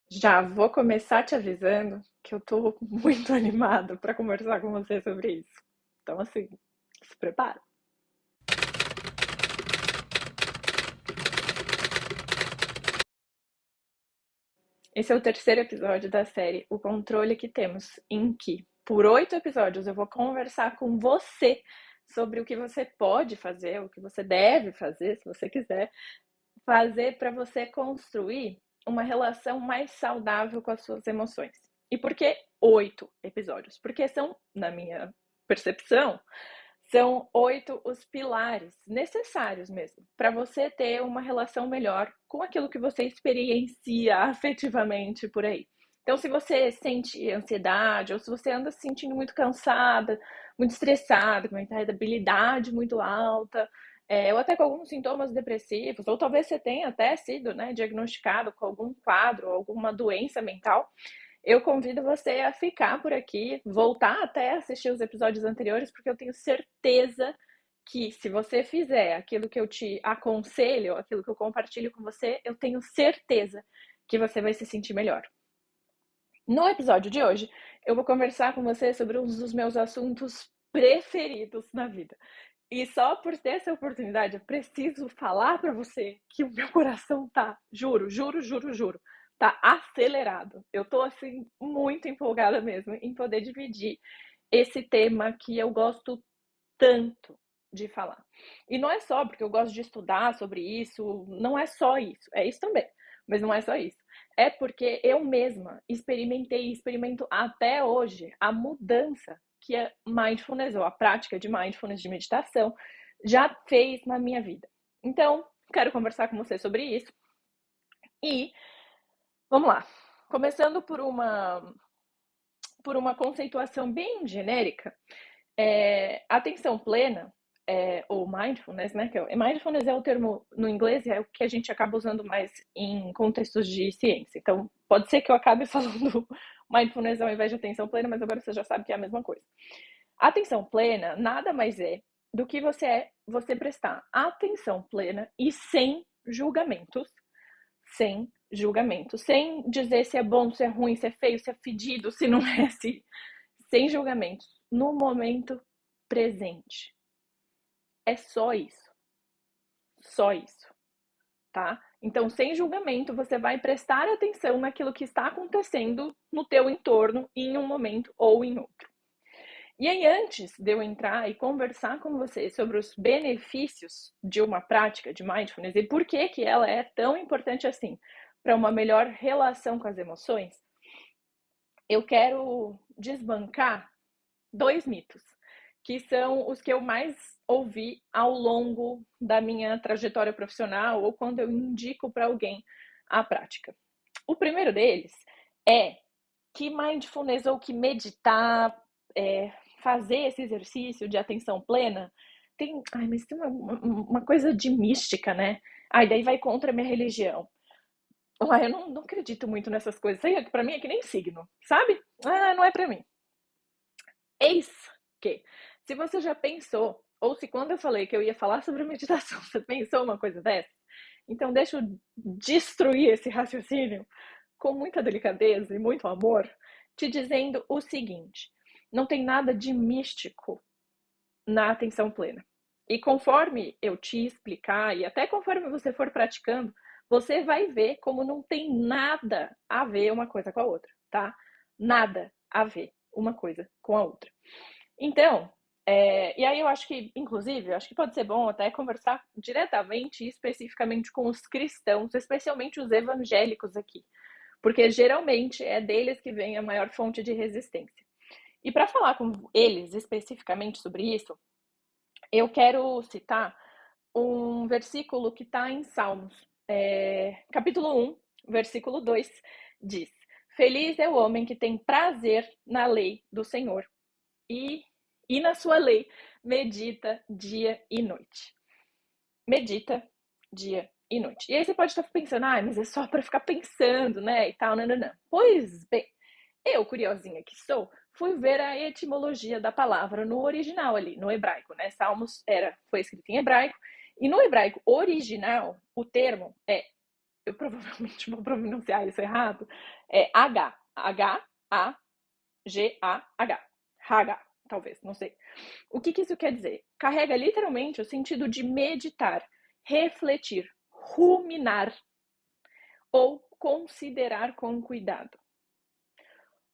Já vou começar te avisando que eu tô muito animada para conversar com você sobre isso. Então, assim, se prepara. Esse é o terceiro episódio da série O Controle que Temos, em que, por 8 episódios, eu vou conversar com você sobre o que você pode fazer, o que você deve fazer, se você quiser, fazer para você construir uma relação mais saudável com as suas emoções. E por que 8 episódios? Porque são, na minha percepção, são 8 os pilares necessários mesmo para você ter uma relação melhor com aquilo que você experiencia afetivamente por aí. Então, se você sente ansiedade ou se você anda se sentindo muito cansada, muito estressada, com uma irritabilidade muito alta, ou até com alguns sintomas depressivos, ou talvez você tenha até sido, né, diagnosticado com algum quadro, alguma doença mental, eu convido você a ficar por aqui, voltar até assistir os episódios anteriores, porque eu tenho certeza que se você fizer aquilo que eu te aconselho, aquilo que eu compartilho com você, eu tenho certeza que você vai se sentir melhor. No episódio de hoje, eu vou conversar com você sobre um dos meus assuntos preferidos na vida. E só por ter essa oportunidade, eu preciso falar para você que o meu coração tá, juro, juro, juro, juro, tá acelerado. Eu tô assim muito empolgada mesmo em poder dividir esse tema que eu gosto tanto de falar. E não é só porque eu gosto de estudar sobre isso, não é só isso, é isso também, mas não é só isso. É porque eu mesma experimentei e experimento até hoje a mudança que a mindfulness, ou a prática de mindfulness, de meditação, já fez na minha vida. Então, quero conversar com você sobre isso. E vamos lá. Começando por uma conceituação bem genérica, atenção plena, ou mindfulness, né? Mindfulness é o termo no inglês, é o que a gente acaba usando mais em contextos de ciência. Então, pode ser que eu acabe falando mindfulness ao invés de atenção plena, mas agora você já sabe que é a mesma coisa. Atenção plena nada mais é do que você prestar atenção plena e sem julgamentos, sem dizer se é bom, se é ruim, se é feio, se é fedido, se não é, sem julgamentos, no momento presente. É só isso. Só isso, tá? Então, sem julgamento, você vai prestar atenção naquilo que está acontecendo no teu entorno em um momento ou em outro. E aí, antes de eu entrar e conversar com você sobre os benefícios de uma prática de mindfulness e por que que ela é tão importante assim para uma melhor relação com as emoções, eu quero desbancar 2 mitos, que são os que eu mais ouvi ao longo da minha trajetória profissional ou quando eu indico para alguém a prática. O primeiro deles é que mindfulness ou que meditar, fazer esse exercício de atenção plena, mas tem uma coisa de mística, né? Daí vai contra a minha religião. Eu não acredito muito nessas coisas. Para mim é que nem signo, sabe? Não é para mim. Eis que, se você já pensou, ou se quando eu falei que eu ia falar sobre meditação, você pensou uma coisa dessa, então deixa eu destruir esse raciocínio com muita delicadeza e muito amor, te dizendo o seguinte: não tem nada de místico na atenção plena. E conforme eu te explicar, e até conforme você for praticando, você vai ver como não tem nada a ver uma coisa com a outra, tá? Nada a ver uma coisa com a outra. Então, e aí eu acho que, inclusive, eu acho que pode ser bom até conversar diretamente e especificamente com os cristãos, especialmente os evangélicos aqui, porque geralmente é deles que vem a maior fonte de resistência. E para falar com eles especificamente sobre isso, eu quero citar um versículo que está em Salmos, capítulo 1, versículo 2, diz: Feliz é o homem que tem prazer na lei do Senhor e, e na sua lei medita dia e noite. Medita dia e noite. E aí você pode estar pensando, mas é só para ficar pensando, né, e tal, não, não, não. Pois bem, eu, curiosinha que sou, fui ver a etimologia da palavra no original ali, no hebraico, né? Salmos foi escrito em hebraico, e no hebraico original, o termo é eu provavelmente vou pronunciar isso errado, é H. H-A-G-A-H. Haga, talvez, não sei. O que isso quer dizer? Carrega literalmente o sentido de meditar, refletir, ruminar ou considerar com cuidado.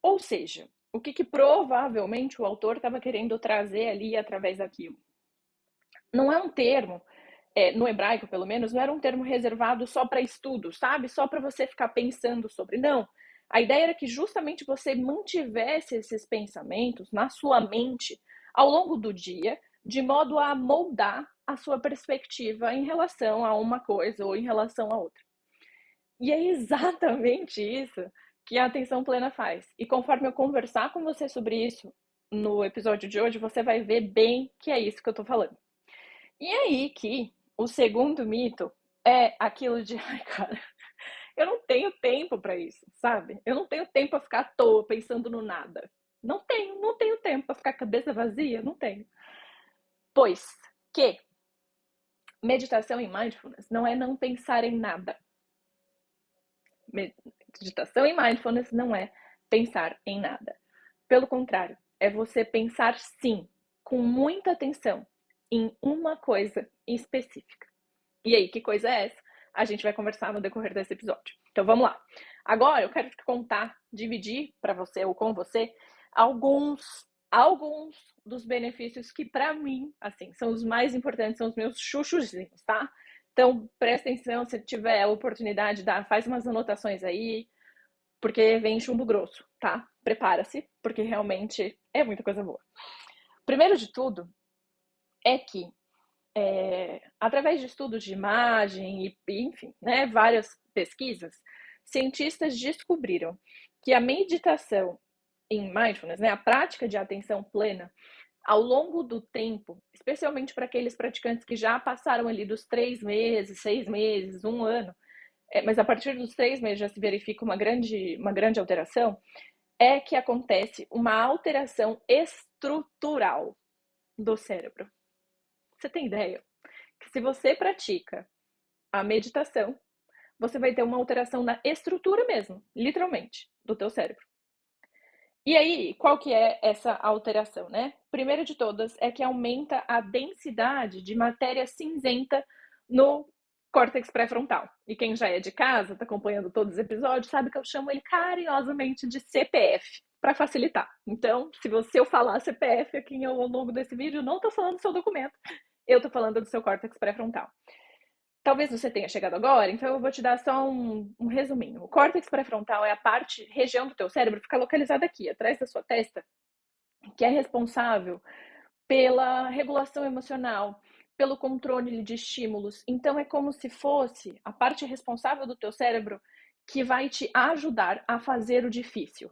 Ou seja, o que provavelmente o autor estava querendo trazer ali através daquilo? Não é um termo, no hebraico pelo menos, não era um termo reservado só para estudo, sabe? Só para você ficar pensando sobre. Não. A ideia era que justamente você mantivesse esses pensamentos na sua mente ao longo do dia, de modo a moldar a sua perspectiva em relação a uma coisa ou em relação a outra. E é exatamente isso que a atenção plena faz. E conforme eu conversar com você sobre isso no episódio de hoje, você vai ver bem que é isso que eu estou falando. E aí que o segundo mito é aquilo de, ai, cara, eu não tenho tempo para isso, sabe? Eu não tenho tempo para ficar à toa pensando no nada. Não tenho tempo para ficar cabeça vazia, não tenho. Pois que meditação e mindfulness não é não pensar em nada. Meditação e mindfulness não é pensar em nada. Pelo contrário, é você pensar sim, com muita atenção, em uma coisa específica. E aí, que coisa é essa? A gente vai conversar no decorrer desse episódio. Então vamos lá. Agora eu quero te contar, dividir para você ou com você alguns dos benefícios que para mim, assim, são os mais importantes, são os meus chuchuzinhos, tá? Então presta atenção, se tiver a oportunidade, faz umas anotações aí, porque vem chumbo grosso, tá? Prepara-se, porque realmente é muita coisa boa. Primeiro de tudo é que através de estudos de imagem e, enfim, né, várias pesquisas, cientistas descobriram que a meditação em mindfulness, né, a prática de atenção plena, ao longo do tempo, especialmente para aqueles praticantes que já passaram ali dos 3 meses, 6 meses, 1 ano, mas a partir dos 3 meses já se verifica uma grande alteração, é que acontece uma alteração estrutural do cérebro. Você tem ideia? Que se você pratica a meditação, você vai ter uma alteração na estrutura mesmo, literalmente, do teu cérebro. E aí, qual que é essa alteração, né? Primeiro de todas é que aumenta a densidade de matéria cinzenta no córtex pré-frontal. E quem já é de casa, está acompanhando todos os episódios, sabe que eu chamo ele carinhosamente de CPF, para facilitar. Então, se eu falar CPF aqui ao longo desse vídeo, eu não estou falando do seu documento, eu estou falando do seu córtex pré-frontal. Talvez você tenha chegado agora, então eu vou te dar só um resuminho. O córtex pré-frontal é a região do teu cérebro, fica localizada aqui, atrás da sua testa, que é responsável pela regulação emocional, pelo controle de estímulos. Então é como se fosse a parte responsável do teu cérebro que vai te ajudar a fazer o difícil.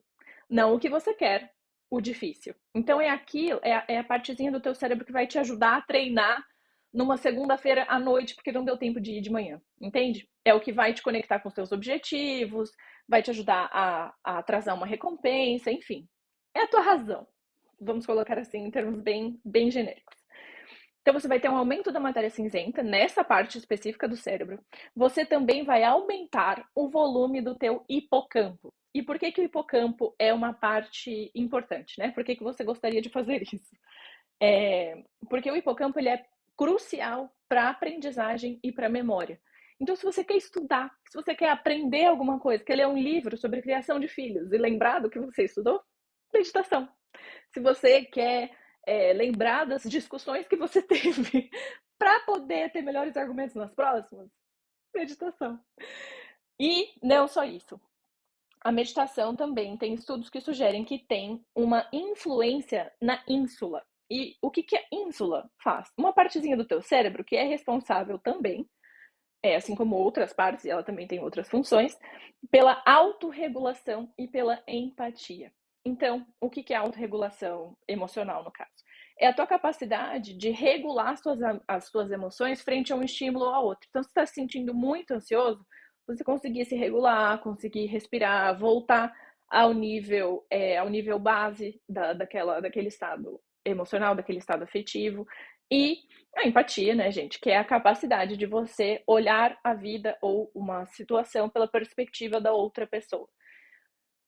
Não o que você quer, o difícil. Então é aquilo, é a partezinha do teu cérebro que vai te ajudar a treinar numa segunda-feira à noite, porque não deu tempo de ir de manhã, entende? É o que vai te conectar com os teus objetivos, vai te ajudar a atrasar uma recompensa, enfim. É a tua razão. Vamos colocar assim em termos bem genéricos. Então você vai ter um aumento da matéria cinzenta nessa parte específica do cérebro. Você também vai aumentar o volume do teu hipocampo. E por que o hipocampo é uma parte importante, né? Por que você gostaria de fazer isso? Porque o hipocampo ele é crucial para a aprendizagem e para a memória. Então, se você quer estudar, se você quer aprender alguma coisa, quer ler um livro sobre criação de filhos e lembrar do que você estudou, meditação. Se você quer lembrar das discussões que você teve para poder ter melhores argumentos nas próximas, meditação. E não só isso. A meditação também tem estudos que sugerem que tem uma influência na ínsula. E o que a ínsula faz? Uma partezinha do teu cérebro que é responsável também, assim como outras partes, e ela também tem outras funções, pela autorregulação e pela empatia. Então, o que é autorregulação emocional, no caso? É a tua capacidade de regular as tuas emoções frente a um estímulo ou a outro. Então, se você está se sentindo muito ansioso, você conseguir se regular, conseguir respirar, voltar ao nível base daquele estado emocional, daquele estado afetivo, E a empatia, né, gente, que é a capacidade de você olhar a vida ou uma situação pela perspectiva da outra pessoa.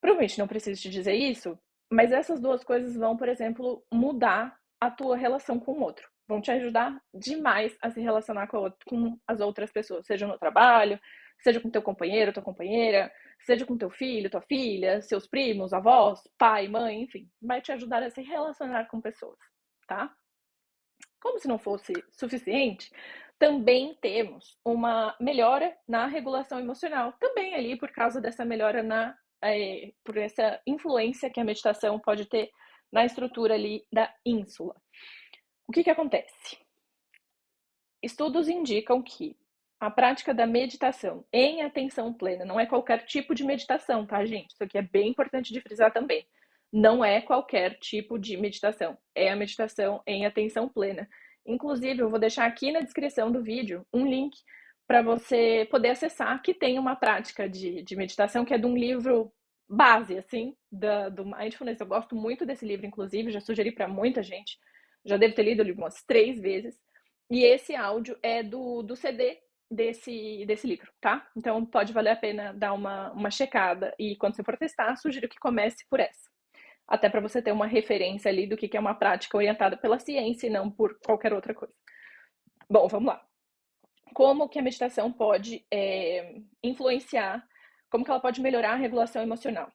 Provavelmente não preciso te dizer isso, mas essas duas coisas vão, por exemplo, mudar a tua relação com o outro. Vão te ajudar demais a se relacionar com as outras pessoas, seja no trabalho, seja com teu companheiro, tua companheira, seja com teu filho, tua filha, seus primos, avós, pai, mãe, enfim, vai te ajudar a se relacionar com pessoas, tá? Como se não fosse suficiente, também temos uma melhora na regulação emocional, também ali por causa dessa melhora por essa influência que a meditação pode ter na estrutura ali da ínsula. O que acontece? Estudos indicam que a prática da meditação em atenção plena não é qualquer tipo de meditação, tá, gente? Isso aqui é bem importante de frisar também. Não é qualquer tipo de meditação, é a meditação em atenção plena. Inclusive, eu vou deixar aqui na descrição do vídeo um link para você poder acessar, que tem uma prática de meditação que é de um livro base, assim, do Mindfulness. Eu gosto muito desse livro, inclusive, já sugeri para muita gente, já devo ter lido o livro umas 3 vezes. E esse áudio é do CD desse livro, tá? Então pode valer a pena dar uma checada. E quando você for testar, sugiro que comece por essa. Até para você ter uma referência ali do que é uma prática orientada pela ciência e não por qualquer outra coisa. Bom, vamos lá. Como que a meditação pode influenciar, como que ela pode melhorar a regulação emocional?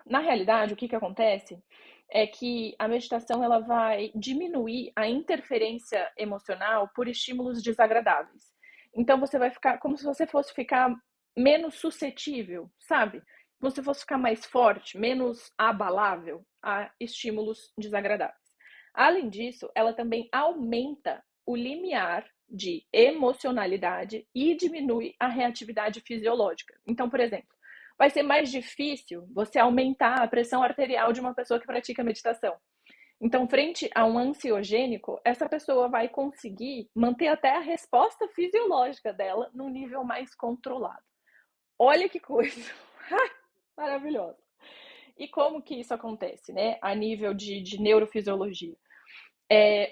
Na realidade, o que acontece é que a meditação ela vai diminuir a interferência emocional por estímulos desagradáveis. Então você vai ficar como se você fosse ficar menos suscetível, sabe? Como se fosse ficar mais forte, menos abalável a estímulos desagradáveis. Além disso, ela também aumenta o limiar de emocionalidade e diminui a reatividade fisiológica. Então, por exemplo, vai ser mais difícil você aumentar a pressão arterial de uma pessoa que pratica meditação. Então, frente a um ansiogênico, essa pessoa vai conseguir manter até a resposta fisiológica dela num nível mais controlado. Olha que coisa maravilhosa. E como que isso acontece, né? A nível de neurofisiologia.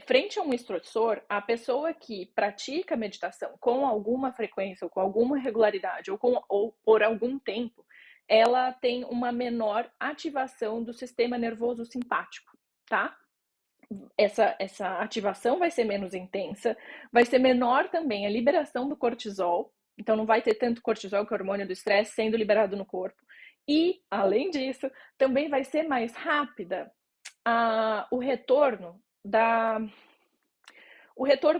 Frente a um estressor, a pessoa que pratica meditação com alguma frequência, ou com alguma regularidade, ou por algum tempo, ela tem uma menor ativação do sistema nervoso simpático, tá? Essa ativação vai ser menos intensa, vai ser menor também a liberação do cortisol, então não vai ter tanto cortisol, que é o hormônio do estresse, sendo liberado no corpo. E, além disso, também vai ser mais rápida o retorno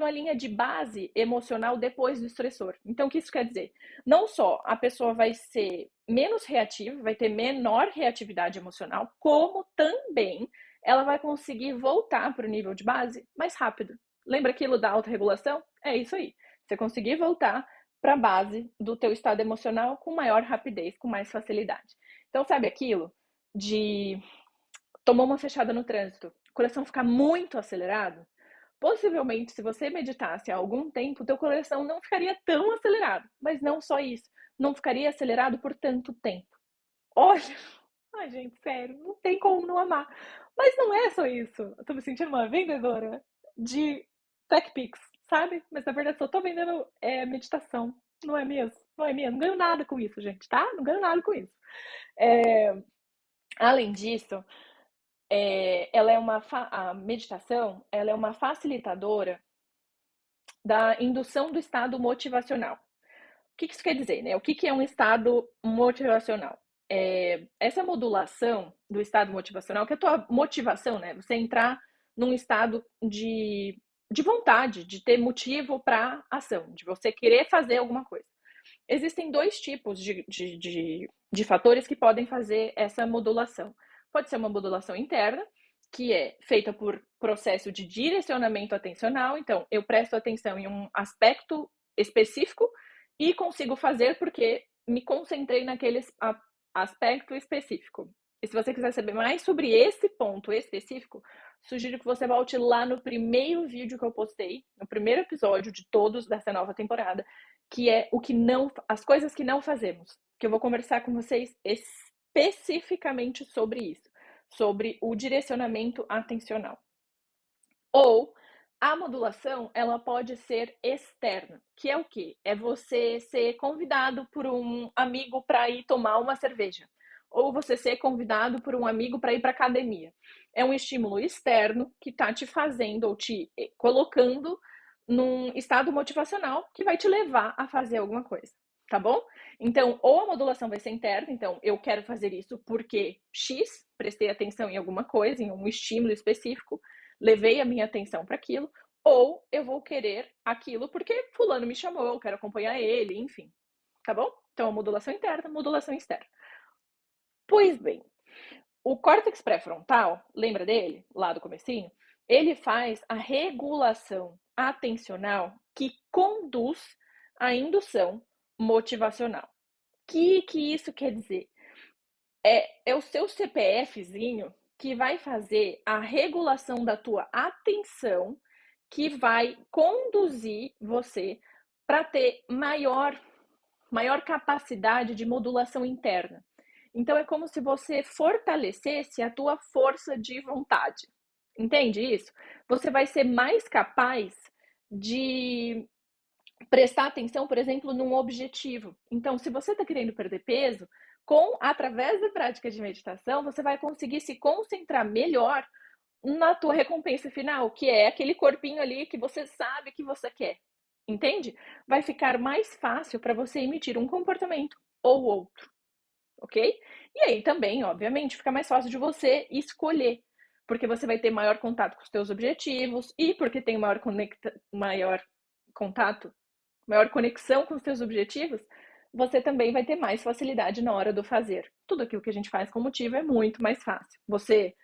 à linha de base emocional depois do estressor. Então, o que isso quer dizer? Não só a pessoa vai ser menos reativa, vai ter menor reatividade emocional, como também ela vai conseguir voltar para o nível de base mais rápido. Lembra aquilo da autorregulação? É isso aí. Você conseguir voltar para a base do teu estado emocional com maior rapidez, com mais facilidade. Então, sabe aquilo de tomar uma fechada no trânsito, o coração ficar muito acelerado? Possivelmente, se você meditasse há algum tempo, teu coração não ficaria tão acelerado. Mas não só isso, não ficaria acelerado por tanto tempo. Olha, ai gente, sério, não tem como não amar. Mas não é só isso. Eu tô me sentindo uma vendedora de TechPix, sabe? Mas na verdade só tô vendendo meditação. Não é mesmo? Não é mesmo? Não ganho nada com isso, gente, tá? Não ganho nada com isso. Além disso, a meditação ela é uma facilitadora da indução do estado motivacional. O que isso quer dizer, né? O que é um estado motivacional? Essa modulação do estado motivacional, que é a tua motivação, né? Você entrar num estado de vontade, de ter motivo para ação, de você querer fazer alguma coisa. Existem 2 tipos de fatores que podem fazer essa modulação. Pode ser uma modulação interna, que é feita por processo de direcionamento atencional. Então, eu presto atenção em um aspecto específico e consigo fazer porque me concentrei naquele aspecto específico. E se você quiser saber mais sobre esse ponto específico, sugiro que você volte lá no primeiro vídeo que eu postei, no primeiro episódio de todos dessa nova temporada, que é as coisas que não fazemos, que eu vou conversar com vocês especificamente sobre isso, sobre o direcionamento atencional. Ou A modulação, ela pode ser externa, que é o quê? É você ser convidado por um amigo para ir tomar uma cerveja, ou você ser convidado por um amigo para ir para academia. É um estímulo externo que está te fazendo ou te colocando num estado motivacional que vai te levar a fazer alguma coisa, tá bom? Então, ou a modulação vai ser interna, então eu quero fazer isso porque X, prestei atenção em alguma coisa, em um estímulo específico, levei a minha atenção para aquilo, ou eu vou querer aquilo porque fulano me chamou, eu quero acompanhar ele, enfim. Tá bom? Então, a modulação interna, modulação externa. Pois bem, o córtex pré-frontal, lembra dele, lá do comecinho? Ele faz a regulação atencional que conduz à indução motivacional. Que isso quer dizer? É o seu CPFzinho que vai fazer a regulação da tua atenção, que vai conduzir você para ter maior capacidade de modulação interna. Então é como se você fortalecesse a tua força de vontade. Entende isso? Você vai ser mais capaz de prestar atenção, por exemplo, num objetivo. Então, se você está querendo perder peso, através da prática de meditação, você vai conseguir se concentrar melhor na tua recompensa final, que é aquele corpinho ali que você sabe que você quer. Entende? Vai ficar mais fácil para você emitir um comportamento ou outro, ok? E aí também, obviamente, fica mais fácil de você escolher, porque você vai ter maior contato com os teus objetivos e porque tem maior contato, maior conexão com os teus objetivos, você também vai ter mais facilidade na hora do fazer. Tudo aquilo que a gente faz com motivo é muito mais fácil. Você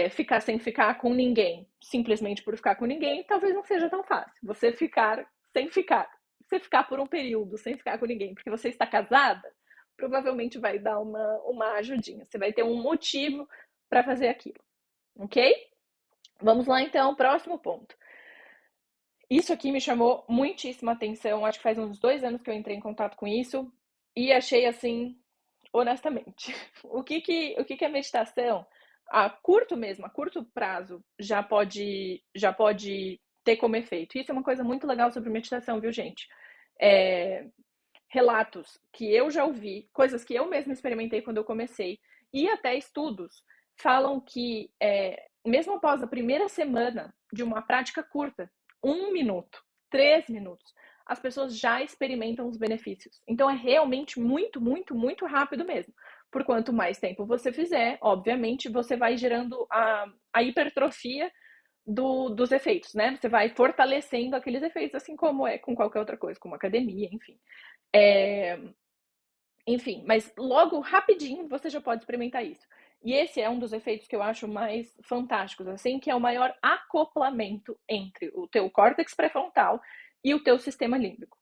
ficar sem ficar com ninguém, simplesmente por ficar com ninguém, talvez não seja tão fácil. Você ficar sem ficar. Você ficar por um período sem ficar com ninguém, porque você está casada, provavelmente vai dar uma ajudinha. Você vai ter um motivo para fazer aquilo. Ok? Vamos lá então, próximo ponto. Isso aqui me chamou muitíssima atenção. Acho que faz uns 2 anos que eu entrei em contato com isso e achei assim, honestamente, o que a meditação a curto mesmo, a curto prazo, já pode ter como efeito. Isso é uma coisa muito legal sobre meditação, viu, gente? Relatos que eu já ouvi, coisas que eu mesma experimentei quando eu comecei, e até estudos falam que, mesmo após a primeira semana de uma prática curta, 1 minuto, 3 minutos, as pessoas já experimentam os benefícios. Então é realmente muito, muito, muito rápido mesmo. Por quanto mais tempo você fizer, obviamente, você vai gerando a hipertrofia dos efeitos, né? Você vai fortalecendo aqueles efeitos, assim como é com qualquer outra coisa, como academia, enfim. Enfim, mas logo, rapidinho, você já pode experimentar isso. E esse é um dos efeitos que eu acho mais fantásticos, assim, que é o maior acoplamento entre o teu córtex pré-frontal e o teu sistema límbico.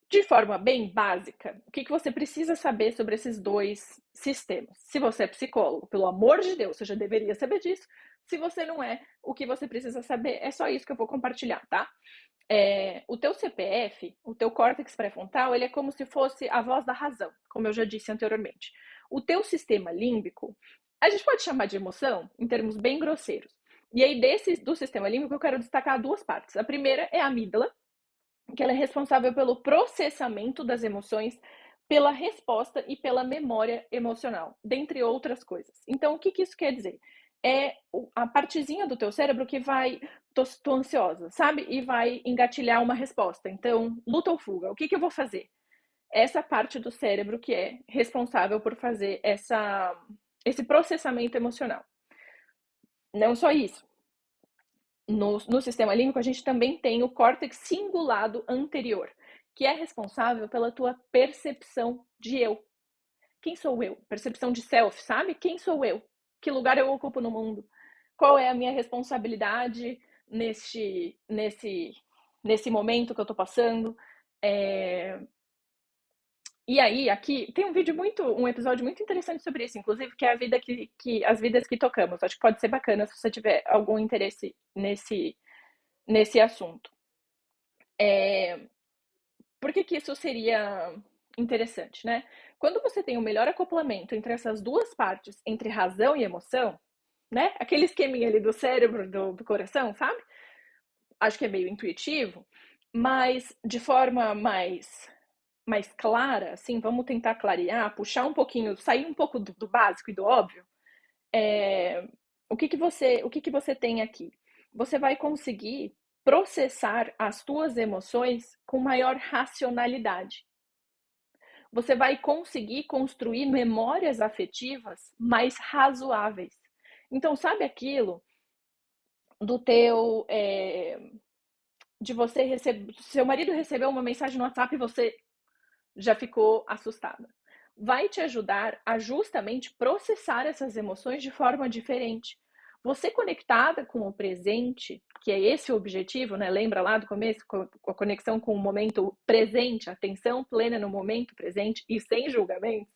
De forma bem básica, o que você precisa saber sobre esses dois sistemas? Se você é psicólogo, pelo amor de Deus, você já deveria saber disso. Se você não é, o que você precisa saber é só isso que eu vou compartilhar, tá? O teu CPF, o teu córtex pré-frontal, ele é como se fosse a voz da razão, como eu já disse anteriormente. O teu sistema límbico, a gente pode chamar de emoção, em termos bem grosseiros. E aí, do sistema límbico, eu quero destacar 2 partes. A primeira é a amígdala, que ela é responsável pelo processamento das emoções, pela resposta e pela memória emocional, dentre outras coisas. Então, o que isso quer dizer? É a partezinha do teu cérebro que vai, tô ansiosa, sabe? E vai engatilhar uma resposta. Então, luta ou fuga, o que eu vou fazer? Essa parte do cérebro que é responsável por fazer esse processamento emocional. Não só isso. No sistema límbico, a gente também tem o córtex cingulado anterior, que é responsável pela tua percepção de eu. Quem sou eu? Percepção de self, sabe? Quem sou eu? Que lugar eu ocupo no mundo? Qual é a minha responsabilidade nesse momento que eu tô passando? E aí, aqui tem um episódio muito interessante sobre isso, inclusive, que é a vida as vidas que tocamos. Acho que pode ser bacana se você tiver algum interesse nesse assunto. Por que isso seria interessante, né? Quando você tem o melhor acoplamento entre essas 2 partes, entre razão e emoção, né? Aquele esqueminha ali do cérebro, do coração, sabe? acho que é meio intuitivo, mas de forma mais clara, assim, vamos tentar clarear, puxar um pouquinho, sair um pouco do básico e do óbvio. O que que você tem aqui? Você vai conseguir processar as tuas emoções com maior racionalidade. Você vai conseguir construir memórias afetivas mais razoáveis. Então, sabe aquilo do teu de você receber, seu marido recebeu uma mensagem no WhatsApp e você já ficou assustada. Vai te ajudar a justamente processar essas emoções de forma diferente. Você conectada com o presente, que é esse o objetivo, né? Lembra lá do começo, com a conexão com o momento presente, atenção plena no momento presente e sem julgamentos.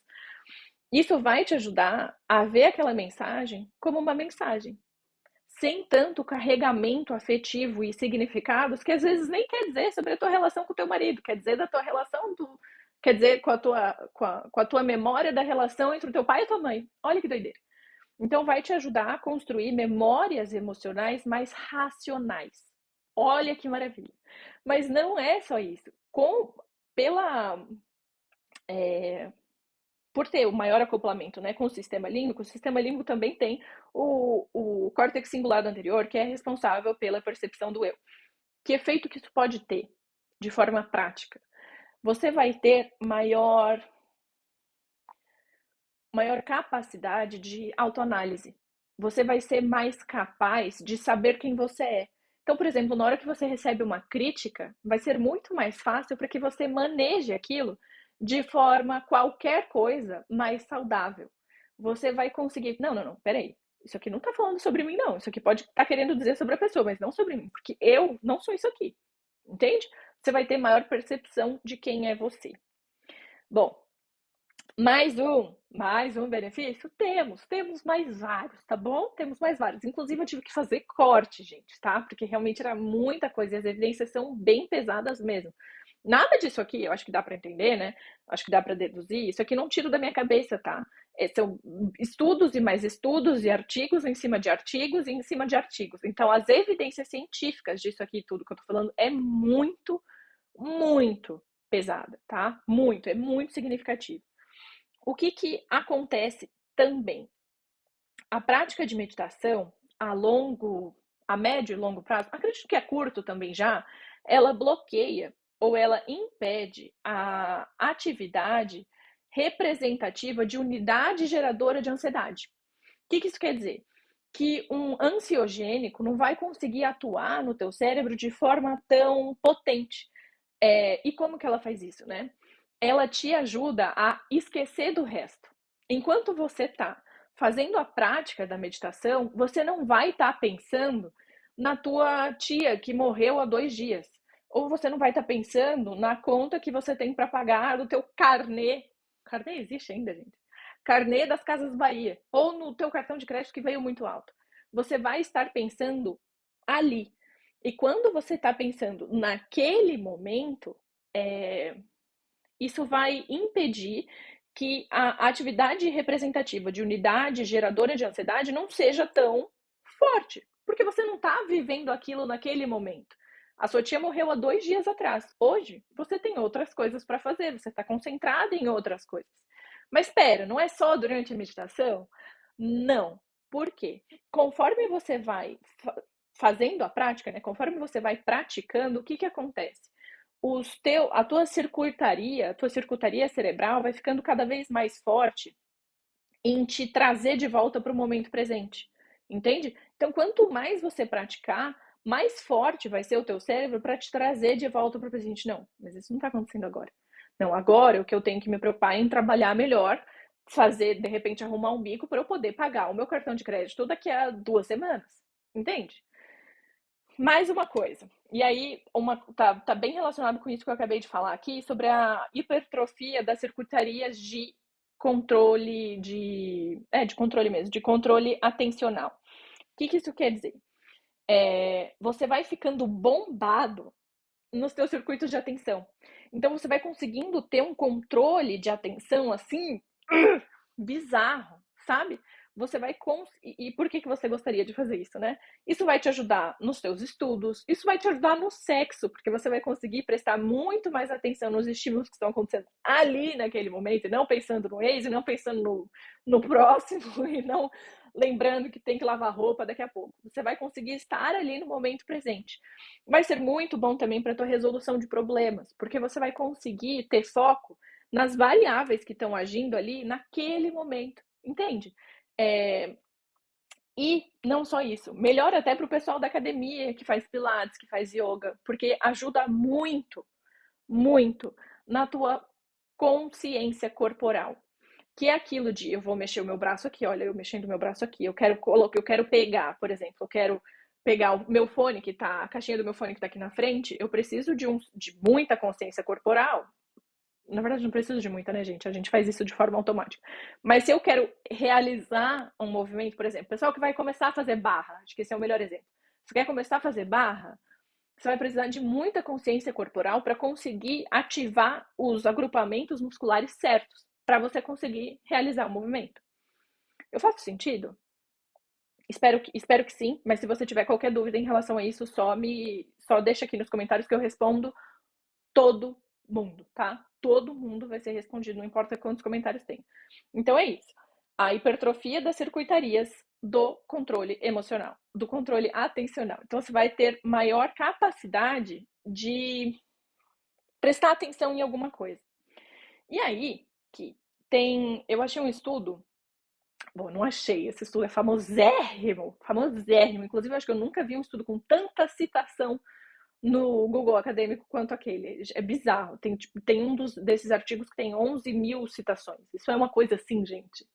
Isso vai te ajudar a ver aquela mensagem como uma mensagem, sem tanto carregamento afetivo e significados que às vezes nem quer dizer sobre a tua relação com o teu marido, quer dizer da tua relação quer dizer com a tua memória da relação entre o teu pai e a tua mãe. Olha que doideira. Então vai te ajudar a construir memórias emocionais mais racionais. Olha que maravilha. Mas não é só isso. Pela por ter o maior acoplamento, né, com o sistema límbico também tem o córtex cingulado anterior, que é responsável pela percepção do eu. Que efeito que isso pode ter de forma prática? Você vai ter maior capacidade de autoanálise. Você vai ser mais capaz de saber quem você é. Então, por exemplo, na hora que você recebe uma crítica, vai ser muito mais fácil para que você maneje aquilo de forma qualquer coisa mais saudável. Você vai conseguir. Não, não, não, peraí. Isso aqui não está falando sobre mim, não. Isso aqui pode estar querendo dizer sobre a pessoa, mas não sobre mim, porque eu não sou isso aqui. Entende? Você vai ter maior percepção de quem é você. Bom, mais um benefício? Temos mais vários, tá bom? Temos mais vários. Inclusive, eu tive que fazer corte, gente, tá? Porque realmente era muita coisa e as evidências são bem pesadas mesmo. Nada disso aqui, eu acho que dá para entender, né? Acho que dá para deduzir. Isso aqui não tiro da minha cabeça, tá? São estudos e mais estudos e artigos em cima de artigos e em cima de artigos. Então, as evidências científicas disso aqui, tudo que eu tô falando, é muito, muito pesada, tá? Muito, é muito significativo. O que acontece também? A prática de meditação a médio e longo prazo, acredito que a curto também já, ela bloqueia ou ela impede a atividade representativa de unidade geradora de ansiedade. O que isso quer dizer? Que um ansiogênico não vai conseguir atuar no teu cérebro de forma tão potente. E como que ela faz isso, né? Ela te ajuda a esquecer do resto. Enquanto você está fazendo a prática da meditação, você não vai estar pensando na tua tia que morreu há 2 dias. Ou você não vai estar pensando na conta que você tem para pagar do teu carnê. Carnê existe ainda, gente? Carnê das Casas Bahia. Ou no teu cartão de crédito que veio muito alto. Você vai estar pensando ali. E quando você está pensando naquele momento, isso vai impedir que a atividade representativa de unidade geradora de ansiedade não seja tão forte, porque você não está vivendo aquilo naquele momento. A sua tia morreu há 2 dias atrás. Hoje, você tem outras coisas para fazer, você está concentrado em outras coisas. Mas espera, não é só durante a meditação? Não. Por quê? Conforme você vai fazendo a prática, né? Conforme você vai praticando, o que acontece? A tua circuitaria cerebral vai ficando cada vez mais forte em te trazer de volta para o momento presente. Entende? Então, quanto mais você praticar, mais forte vai ser o teu cérebro para te trazer de volta para o presente. Não, mas isso não está acontecendo agora. Não, agora o que eu tenho que me preocupar é em trabalhar melhor, fazer, de repente, arrumar um bico para eu poder pagar o meu cartão de crédito daqui a 2 semanas. Entende? Mais uma coisa, e aí tá bem relacionado com isso que eu acabei de falar aqui, sobre a hipertrofia das circuitarias de controle de controle mesmo, de controle atencional. O que isso quer dizer? Você vai ficando bombado nos teus circuitos de atenção. Então você vai conseguindo ter um controle de atenção assim bizarro, sabe? você vai e por que você gostaria de fazer isso, né? Isso vai te ajudar nos seus estudos, isso vai te ajudar no sexo, porque você vai conseguir prestar muito mais atenção nos estímulos que estão acontecendo ali naquele momento, e não pensando no ex, e não pensando no próximo, e não lembrando que tem que lavar roupa daqui a pouco. Você vai conseguir estar ali no momento presente. Vai ser muito bom também para a tua resolução de problemas, porque você vai conseguir ter foco nas variáveis que estão agindo ali naquele momento, entende? E não só isso, melhor até para o pessoal da academia que faz pilates, que faz yoga, porque ajuda muito, muito na tua consciência corporal, que é aquilo de eu vou mexer o meu braço aqui, olha, eu mexendo o meu braço aqui, eu quero pegar, por exemplo, eu quero pegar o meu fone que tá, a caixinha do meu fone que tá aqui na frente, eu preciso de muita consciência corporal. Na verdade, não preciso de muita, né, gente? A gente faz isso de forma automática. Mas se eu quero realizar um movimento, por exemplo, pessoal que vai começar a fazer barra, acho que esse é o melhor exemplo. Você quer começar a fazer barra, você vai precisar de muita consciência corporal para conseguir ativar os agrupamentos musculares certos, para você conseguir realizar o movimento. Eu faço sentido? Espero que sim, mas se você tiver qualquer dúvida em relação a isso, só deixa aqui nos comentários que eu respondo todo mundo, tá? Todo mundo vai ser respondido, não importa quantos comentários tem. Então é isso. A hipertrofia das circuitarias do controle emocional, do controle atencional. Então você vai ter maior capacidade de prestar atenção em alguma coisa. E aí que eu achei um estudo. Bom, não achei, esse estudo é famosérrimo, famosérrimo. Inclusive, eu acho que eu nunca vi um estudo com tanta citação no Google Acadêmico quanto aquele. É bizarro. Tem desses artigos que tem 11 mil citações. Isso é uma coisa assim, gente.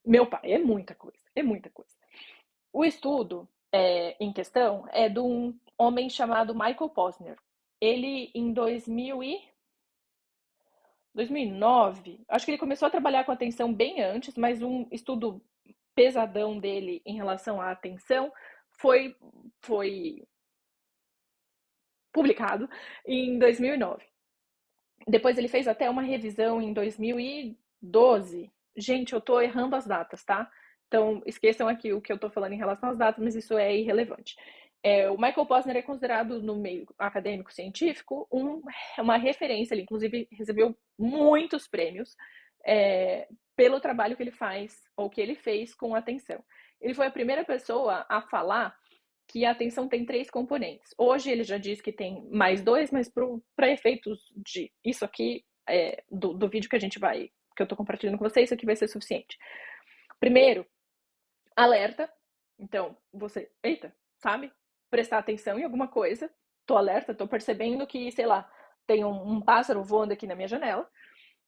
Meu pai, é muita coisa, é muita coisa. O estudo em questão é de um homem chamado Michael Posner. Ele, em 2009, acho que ele começou a trabalhar com atenção bem antes, mas um estudo pesadão dele em relação à atenção foi publicado em 2009. Depois ele fez até uma revisão em 2012. Gente, eu tô errando as datas, tá? Então, esqueçam aqui o que eu tô falando em relação às datas, mas isso é irrelevante. O Michael Posner é considerado no meio acadêmico científico uma referência. Ele, inclusive, recebeu muitos prêmios pelo trabalho que ele faz, ou que ele fez com atenção. Ele foi a primeira pessoa a falar que a atenção tem 3 componentes. Hoje ele já diz que tem mais 2, mas para efeitos de isso aqui, do vídeo que que eu estou compartilhando com vocês, isso aqui vai ser suficiente. Primeiro, alerta. Então, eita, sabe? Prestar atenção em alguma coisa. Tô alerta, tô percebendo que, sei lá, tem um pássaro voando aqui na minha janela.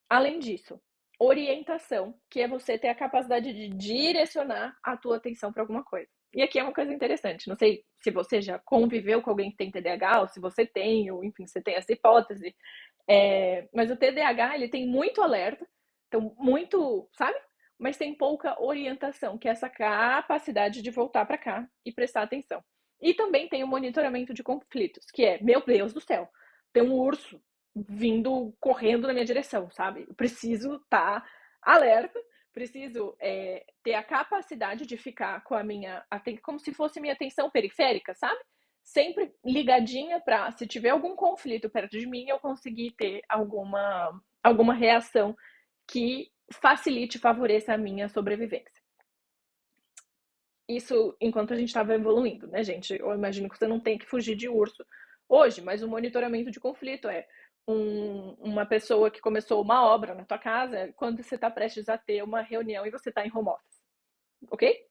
Além disso, orientação, que é você ter a capacidade de direcionar a tua atenção para alguma coisa. E aqui é uma coisa interessante, não sei se você já conviveu com alguém que tem TDAH, ou se você tem, ou enfim, você tem essa hipótese, mas o TDAH, ele tem muito alerta, então muito, sabe? Mas tem pouca orientação, que é essa capacidade de voltar para cá e prestar atenção. E também tem o monitoramento de conflitos, que é, meu Deus do céu, tem um urso vindo correndo na minha direção, sabe? Eu preciso estar alerta, preciso ter a capacidade de ficar com a minha, como se fosse minha atenção periférica, sabe? Sempre ligadinha para, se tiver algum conflito perto de mim, eu conseguir ter alguma reação que facilite e favoreça a minha sobrevivência. Isso enquanto a gente estava evoluindo, né, gente? Eu imagino que você não tem que fugir de urso hoje, mas o monitoramento de conflito é uma pessoa que começou uma obra na tua casa quando você está prestes a ter uma reunião e você está em home office, ok?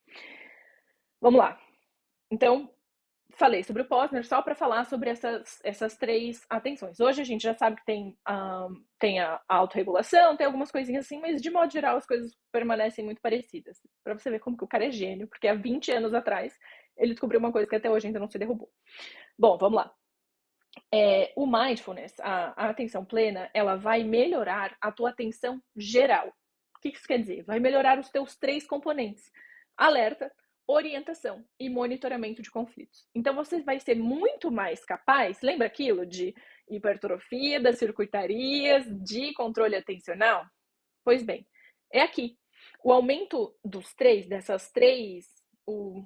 Vamos lá. Então, falei sobre o Posner só para falar sobre essas 3 atenções. Hoje a gente já sabe que tem a autorregulação, tem algumas coisinhas assim, mas de modo geral as coisas permanecem muito parecidas. Para você ver como que o cara é gênio, porque há 20 anos atrás ele descobriu uma coisa que até hoje ainda não se derrubou. Bom, vamos lá. O mindfulness, a atenção plena, ela vai melhorar a tua atenção geral. O que isso quer dizer? Vai melhorar os teus 3 componentes: alerta, orientação e monitoramento de conflitos. Então você vai ser muito mais capaz, lembra aquilo de hipertrofia das circuitarias, de controle atencional? Pois bem, é aqui. O aumento dos três, dessas três, o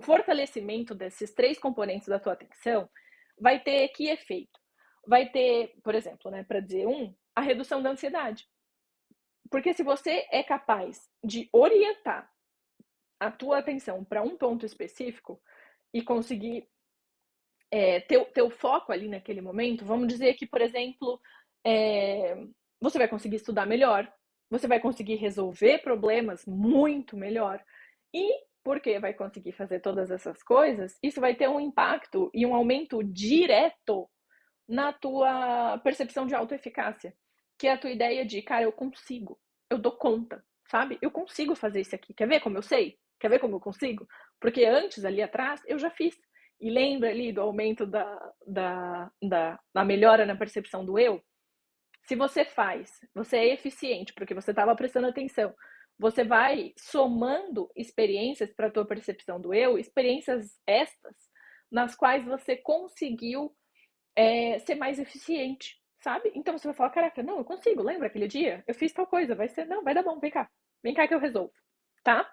fortalecimento desses três componentes da tua atenção vai ter que efeito? Vai ter, por exemplo, né, para dizer a redução da ansiedade. Porque se você é capaz de orientar a tua atenção para um ponto específico e conseguir ter o foco ali naquele momento, vamos dizer que, por exemplo, você vai conseguir estudar melhor, você vai conseguir resolver problemas muito melhor. E porque vai conseguir fazer todas essas coisas, isso vai ter um impacto e um aumento direto na tua percepção de autoeficácia, que é a tua ideia de, cara, eu consigo, eu dou conta, sabe? Eu consigo fazer isso aqui. Quer ver como eu sei? Quer ver como eu consigo? Porque antes, ali atrás, eu já fiz. E lembra ali do aumento da melhora na percepção do eu? Se você faz, você é eficiente porque você estava prestando atenção, você vai somando experiências para a tua percepção do eu, experiências estas nas quais você conseguiu ser mais eficiente, sabe? Então você vai falar, caraca, não, eu consigo, lembra aquele dia? Eu fiz tal coisa, vai ser, não, vai dar bom, vem cá que eu resolvo, tá?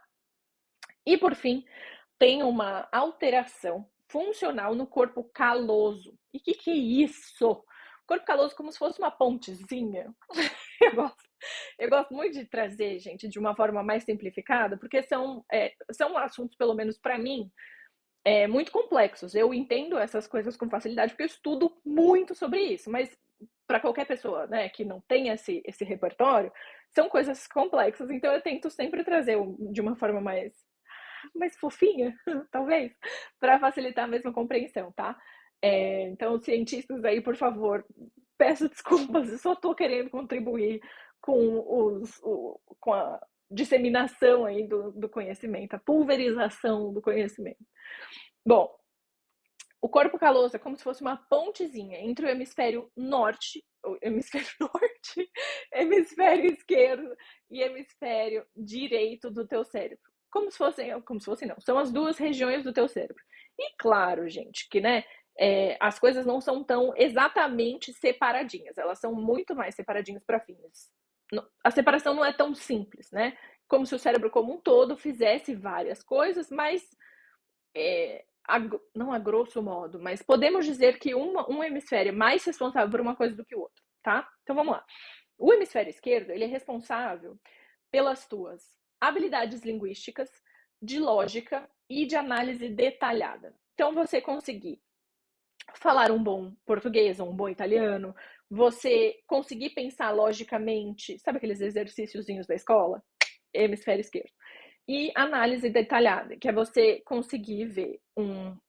E por fim, tem uma alteração funcional no corpo caloso. E o que é isso? Corpo caloso como se fosse uma pontezinha. Eu gosto, eu gosto muito de trazer, gente, de uma forma mais simplificada, porque são assuntos, pelo menos para mim, muito complexos. Eu entendo essas coisas com facilidade porque eu estudo muito sobre isso, mas para qualquer pessoa, né, que não tem esse repertório, são coisas complexas, então eu tento sempre trazer de uma forma mais fofinha, talvez, para facilitar a mesma compreensão, tá? Então, cientistas aí, por favor, peço desculpas, eu só estou querendo contribuir com a disseminação aí do conhecimento, a pulverização do conhecimento. Bom, o corpo caloso é como se fosse uma pontezinha entre o hemisfério norte, hemisfério esquerdo e hemisfério direito do teu cérebro. Como se fossem não, são as duas regiões do teu cérebro. E claro, gente, que né, as coisas não são tão exatamente separadinhas, elas são muito mais separadinhas para fins. A separação não é tão simples, né? Como se o cérebro como um todo fizesse várias coisas, mas não a grosso modo, mas podemos dizer que um hemisfério é mais responsável por uma coisa do que o outro, tá? Então vamos lá. O hemisfério esquerdo, ele é responsável pelas tuas habilidades linguísticas, de lógica e de análise detalhada. Então você conseguir falar um bom português ou um bom italiano, você conseguir pensar logicamente, sabe aqueles exercíciozinhos da escola? Hemisfério esquerdo. E análise detalhada, que é você conseguir ver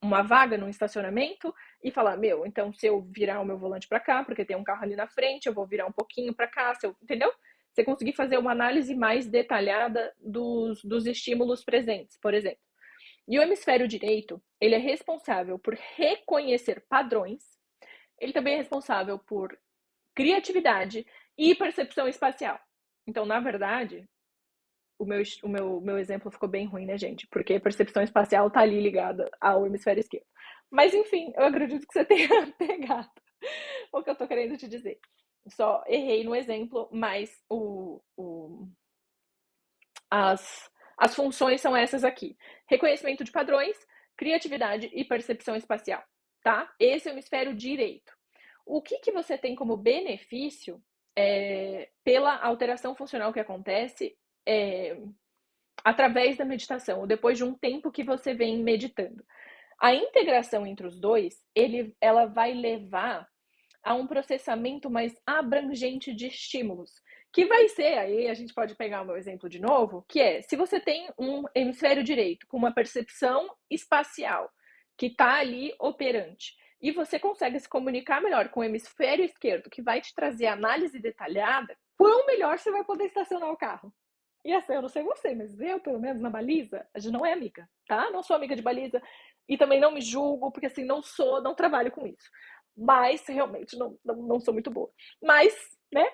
uma vaga num estacionamento e falar, meu, então se eu virar o meu volante para cá, porque tem um carro ali na frente, eu vou virar um pouquinho para cá, entendeu? Você conseguir fazer uma análise mais detalhada dos estímulos presentes, por exemplo. E o hemisfério direito, ele é responsável por reconhecer padrões, ele também é responsável por criatividade e percepção espacial. Então, na verdade, o meu exemplo ficou bem ruim, né, gente? Porque a percepção espacial tá ali ligada ao hemisfério esquerdo. Mas, enfim, eu acredito que você tenha pegado o que eu tô querendo te dizer. Só errei no exemplo, mas as funções são essas aqui: reconhecimento de padrões, criatividade e percepção espacial, tá? Esse é o hemisfério direito. O que você tem como benefício pela alteração funcional que acontece através da meditação, ou depois de um tempo que você vem meditando? A integração entre os dois, ela vai levar a um processamento mais abrangente de estímulos, que vai ser, aí a gente pode pegar o meu exemplo de novo, que é, se você tem um hemisfério direito com uma percepção espacial que está ali operante, e você consegue se comunicar melhor com o hemisfério esquerdo, que vai te trazer análise detalhada, quão melhor você vai poder estacionar o carro. E assim, eu não sei você, mas eu, pelo menos na baliza, a gente não é amiga, tá? Não sou amiga de baliza e também não me julgo, porque assim, não trabalho com isso. Mas realmente não sou muito boa. Mas, né,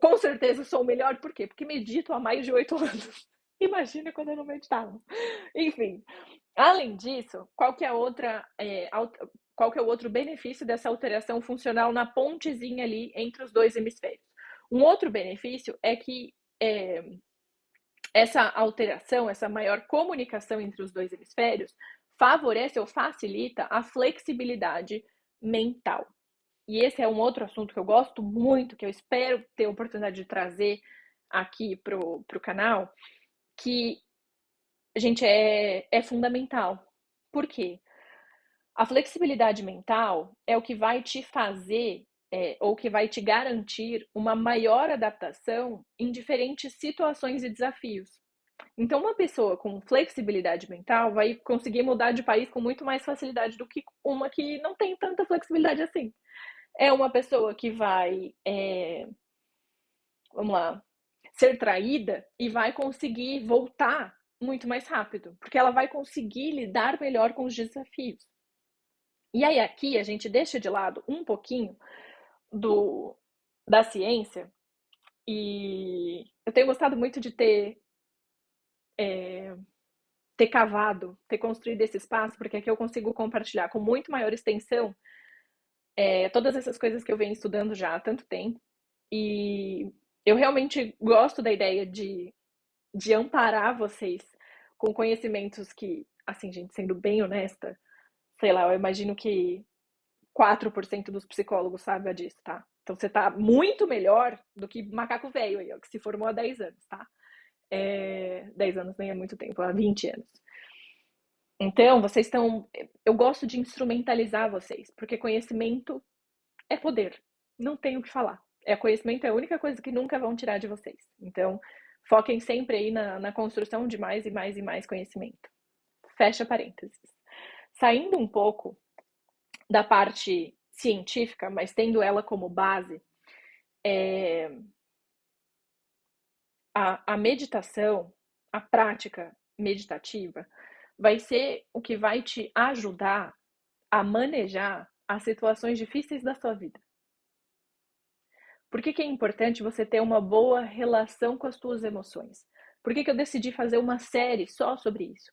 com certeza sou melhor, por quê? Porque medito há mais de 8 anos. Imagina quando eu não meditava. Enfim, além disso, qual que é o outro benefício dessa alteração funcional na pontezinha ali entre os dois hemisférios? Um outro benefício é que essa alteração, essa maior comunicação entre os dois hemisférios, favorece ou facilita a flexibilidade mental. E esse é um outro assunto que eu gosto muito, que eu espero ter a oportunidade de trazer aqui pro canal, que, gente, é fundamental. Por quê? A flexibilidade mental é o que vai te fazer, ou que vai te garantir uma maior adaptação em diferentes situações e desafios. Então, uma pessoa com flexibilidade mental vai conseguir mudar de país com muito mais facilidade do que uma que não tem tanta flexibilidade assim. É uma pessoa que vai, vamos lá, ser traída e vai conseguir voltar muito mais rápido, porque ela vai conseguir lidar melhor com os desafios. E aí aqui a gente deixa de lado um pouquinho da ciência, e eu tenho gostado muito de ter cavado, ter construído esse espaço, porque aqui eu consigo compartilhar com muito maior extensão todas essas coisas que eu venho estudando já há tanto tempo. E eu realmente gosto da ideia de amparar vocês com conhecimentos que, assim, gente, sendo bem honesta, sei lá, eu imagino que 4% dos psicólogos sabem disso, tá? Então você tá muito melhor do que macaco velho aí, ó, que se formou há 10 anos, tá? 10 anos nem é muito tempo, há 20 anos. Então, vocês estão. Eu gosto de instrumentalizar vocês, porque conhecimento é poder. Não tenho o que falar. Conhecimento é a única coisa que nunca vão tirar de vocês. Então, foquem sempre aí na construção de mais e mais e mais conhecimento. Fecha parênteses. Saindo um pouco da parte científica, mas tendo ela como base, a meditação, a prática meditativa, vai ser o que vai te ajudar a manejar as situações difíceis da sua vida. Por que é importante você ter uma boa relação com as suas emoções? Por que eu decidi fazer uma série só sobre isso?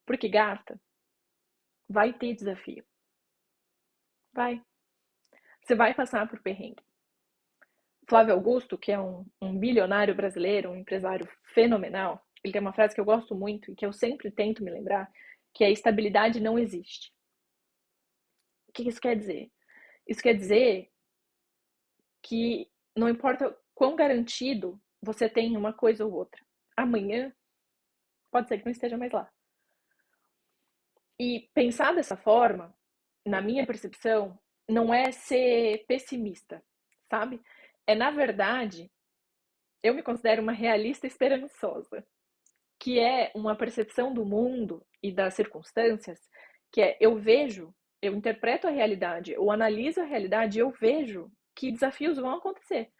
Porque, gata, vai ter desafio. Vai. Você vai passar por perrengue. Flávio Augusto, que é um bilionário brasileiro, um empresário fenomenal, ele tem uma frase que eu gosto muito e que eu sempre tento me lembrar, que é: estabilidade não existe. O que isso quer dizer? Isso quer dizer que não importa quão garantido você tem uma coisa ou outra, amanhã pode ser que não esteja mais lá. E pensar dessa forma, na minha percepção, não é ser pessimista, sabe? Na verdade, eu me considero uma realista esperançosa, que é uma percepção do mundo e das circunstâncias, que eu interpreto a realidade, eu analiso a realidade e eu vejo que desafios vão acontecer.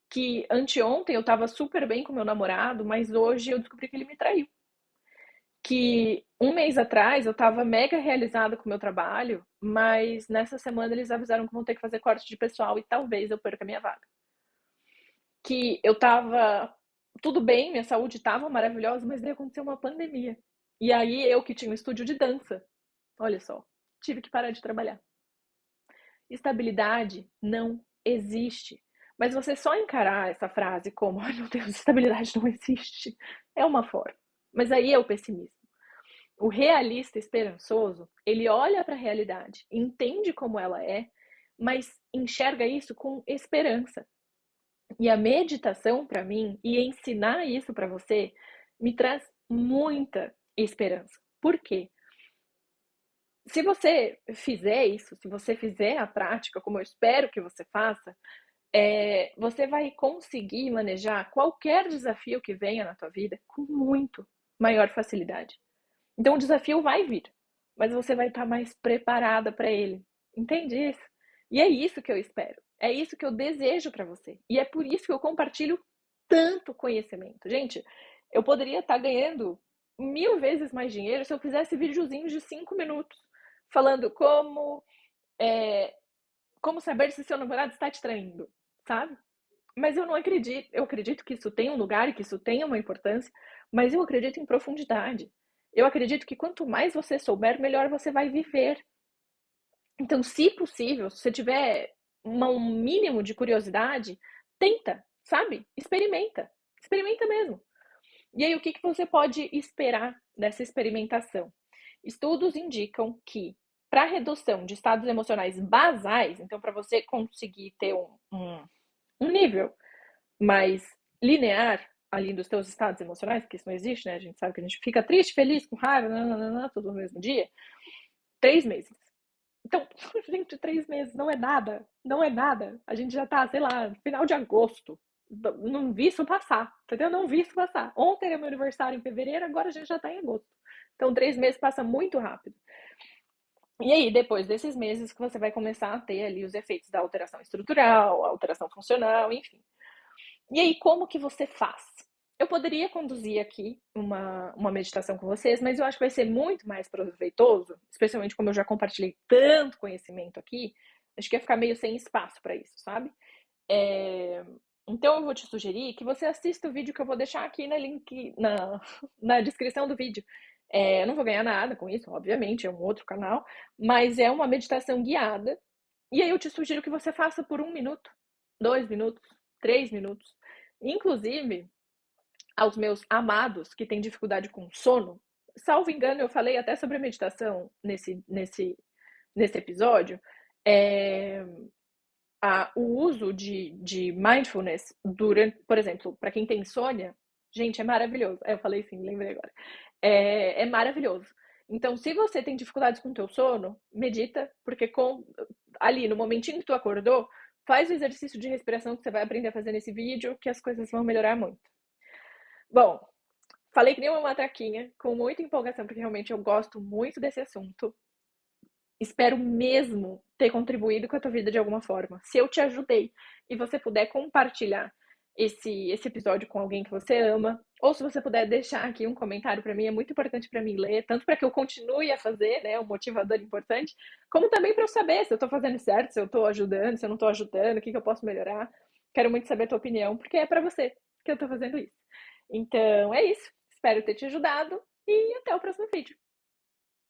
Que anteontem eu estava super bem com meu namorado, mas hoje eu descobri que ele me traiu. Que um mês atrás eu estava mega realizada com o meu trabalho, mas nessa semana eles avisaram que vão ter que fazer corte de pessoal e talvez eu perca a minha vaga. Que eu estava tudo bem, minha saúde estava maravilhosa, mas daí aconteceu uma pandemia. E aí eu que tinha um estúdio de dança, olha só, tive que parar de trabalhar. Estabilidade não existe. Mas você só encarar essa frase como: ai meu Deus, estabilidade não existe, é uma forma. Mas aí é o pessimismo. O realista esperançoso, ele olha para a realidade, entende como ela é, mas enxerga isso com esperança. E a meditação, para mim, e ensinar isso para você, me traz muita esperança. Por quê? Se você fizer isso, se você fizer a prática, como eu espero que você faça, você vai conseguir manejar qualquer desafio que venha na tua vida com muito maior facilidade. Então o desafio vai vir, mas você vai estar mais preparada para ele. Entende isso? E é isso que eu espero. É isso que eu desejo para você. E é por isso que eu compartilho tanto conhecimento. Gente, eu poderia estar ganhando 1000 vezes mais dinheiro se eu fizesse videozinhos de 5 minutos falando como saber se seu namorado está te traindo, sabe? Mas eu não acredito. Eu acredito que isso tem um lugar e que isso tem uma importância, mas eu acredito em profundidade. Eu acredito que quanto mais você souber, melhor você vai viver. Então, se possível, se você tiver um mínimo de curiosidade, tenta, sabe? Experimenta. Experimenta mesmo. E aí, o que você pode esperar dessa experimentação? Estudos indicam que para redução de estados emocionais basais, então para você conseguir ter um nível mais linear ali dos teus estados emocionais, porque isso não existe, né? A gente sabe que a gente fica triste, feliz, com raiva, nananana, tudo no mesmo dia. 3 meses. Então, gente, 3 meses não é nada. Não é nada. A gente já tá, sei lá, final de agosto. Não vi isso passar, entendeu? Não vi isso passar. Ontem era meu aniversário em fevereiro, agora a gente já tá em agosto. Então, 3 meses passa muito rápido. E aí, depois desses meses, que você vai começar a ter ali os efeitos da alteração estrutural, alteração funcional, enfim. E aí, como que você faz? Eu poderia conduzir aqui uma meditação com vocês, mas eu acho que vai ser muito mais proveitoso, especialmente como eu já compartilhei tanto conhecimento aqui, acho que ia ficar meio sem espaço para isso, sabe? É, Então eu vou te sugerir que você assista o vídeo que eu vou deixar aqui na link, na descrição do vídeo. Eu não vou ganhar nada com isso, obviamente, é um outro canal, mas é uma meditação guiada. E aí eu te sugiro que você faça por 1 minuto, 2 minutos, 3 minutos. Inclusive, aos meus amados que têm dificuldade com sono, salvo engano, eu falei até sobre meditação nesse episódio. É, o uso de mindfulness durante, por exemplo, para quem tem insônia, gente, é maravilhoso. Eu falei sim, lembrei agora. É maravilhoso. Então, se você tem dificuldades com o teu sono, medita, porque ali, no momentinho que tu acordou, faz o exercício de respiração que você vai aprender a fazer nesse vídeo, que as coisas vão melhorar muito. Bom, falei que nem uma matraquinha, com muita empolgação, porque realmente eu gosto muito desse assunto. Espero mesmo ter contribuído com a tua vida de alguma forma. Se eu te ajudei e você puder compartilhar esse episódio com alguém que você ama, ou se você puder deixar aqui um comentário para mim, é muito importante para mim ler, tanto para que eu continue a fazer, né, um motivador importante, como também para eu saber se eu estou fazendo certo, se eu estou ajudando, se eu não estou ajudando, o que eu posso melhorar. Quero muito saber a tua opinião, porque é para você que eu estou fazendo isso. Então é isso. Espero ter te ajudado e até o próximo vídeo.